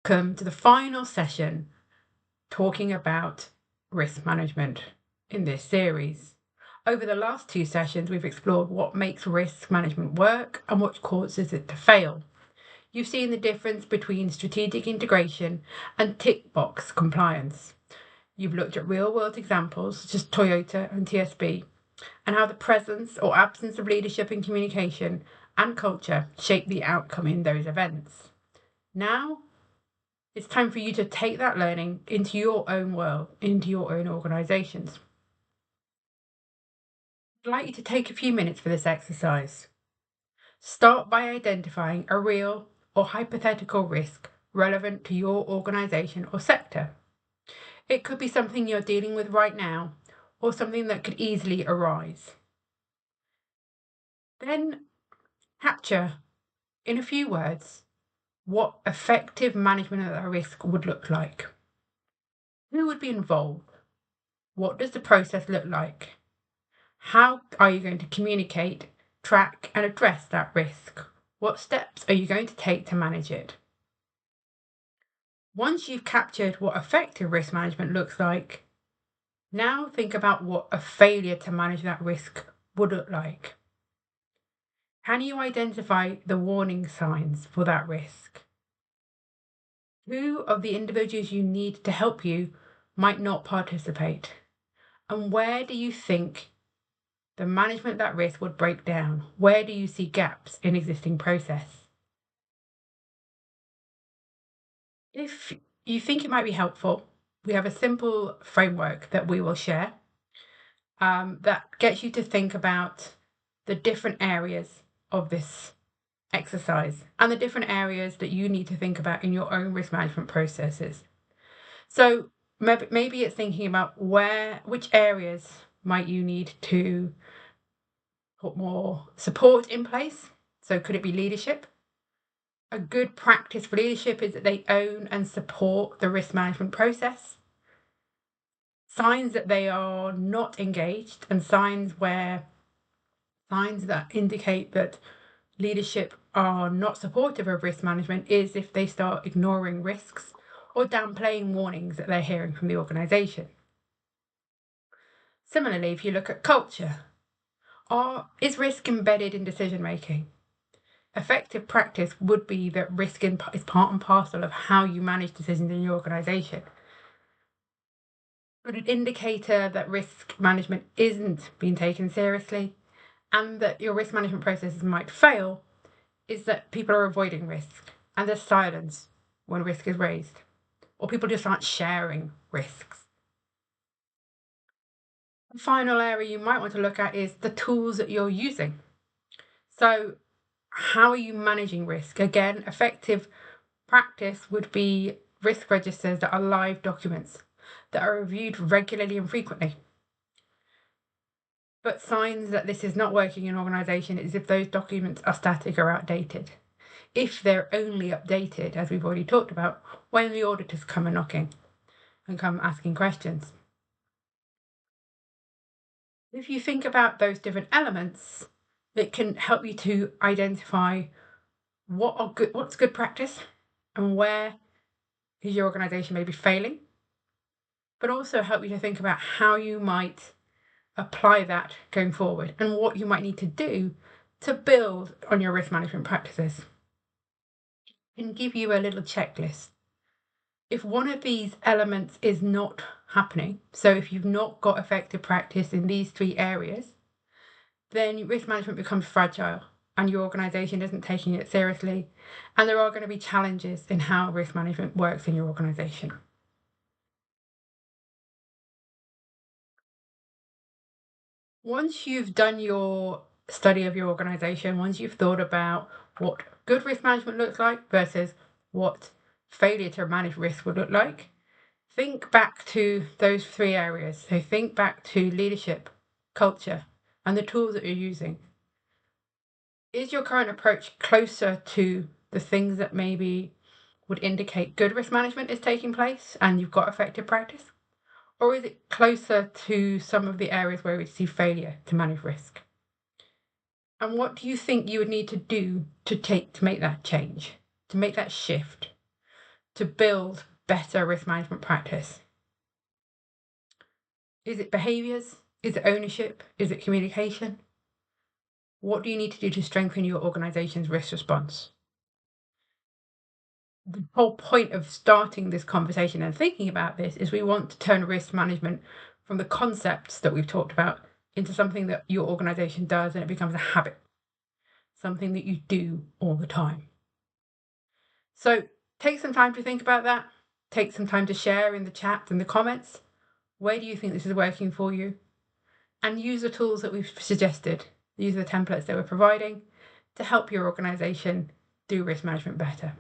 welcome to the final session talking about risk management in this series. Over the last two sessions, we've explored what makes risk management work and what causes it to fail. You've seen the difference between strategic integration and tick box compliance. You've looked at real world examples such as Toyota and TSB and how the presence or absence of leadership and communication and culture shape the outcome in those events. Now, it's time for you to take that learning into your own world, into your own organisations. I'd like you to take a few minutes for this exercise. Start by identifying a real or hypothetical risk relevant to your organisation or sector. It could be something you're dealing with right now or something that could easily arise. Then capture, in a few words, what effective management of that risk would look like. Who would be involved? What does the process look like? How are you going to communicate, track, and address that risk? What steps are you going to take to manage it? Once you've captured what effective risk management looks like, now think about what a failure to manage that risk would look like. Can you identify the warning signs for that risk? Who of the individuals you need to help you might not participate? And where do you think the management of that risk would break down? Where do you see gaps in existing process? If you think it might be helpful, we have a simple framework that we will share that gets you to think about the different areas of this exercise and the different areas that you need to think about in your own risk management processes. So maybe it's thinking about which areas might you need to put more support in place. So could it be leadership? A good practice for leadership is that they own and support the risk management process. Signs that they are not engaged and signs that indicate that leadership are not supportive of risk management is if they start ignoring risks or downplaying warnings that they're hearing from the organisation. Similarly, if you look at culture, is risk embedded in decision making? Effective practice would be that risk is part and parcel of how you manage decisions in your organisation. But an indicator that risk management isn't being taken seriously and that your risk management processes might fail is that people are avoiding risk and there's silence when risk is raised, or people just aren't sharing risks. The final area you might want to look at is the tools that you're using. So how are you managing risk? Again, effective practice would be risk registers that are live documents that are reviewed regularly and frequently. But signs that this is not working in an organisation is if those documents are static or outdated. If they're only updated, as we've already talked about, when the auditors come knocking and come asking questions. If you think about those different elements, it can help you to identify what's good practice and where is your organisation maybe failing, but also help you to think about how you might apply that going forward and what you might need to do to build on your risk management practices. And give you a little checklist. If one of these elements is not happening, so if you've not got effective practice in these three areas, then risk management becomes fragile and your organisation isn't taking it seriously, and there are going to be challenges in how risk management works in your organisation. Once you've done your study of your organisation, once you've thought about what good risk management looks like versus what failure to manage risk would look like, think back to those three areas. So think back to leadership, culture, and the tools that you're using. Is your current approach closer to the things that maybe would indicate good risk management is taking place and you've got effective practice? Or is it closer to some of the areas where we see failure to manage risk? And what do you think you would need to do to make that change, to make that shift, to build better risk management practice? Is it behaviours? Is it ownership? Is it communication? What do you need to do to strengthen your organization's risk response? The whole point of starting this conversation and thinking about this is we want to turn risk management from the concepts that we've talked about into something that your organization does, and it becomes a habit, something that you do all the time. So take some time to think about that. Take some time to share in the chat and the comments. Where do you think this is working for you? And use the tools that we've suggested. Use the templates that we're providing to help your organization do risk management better.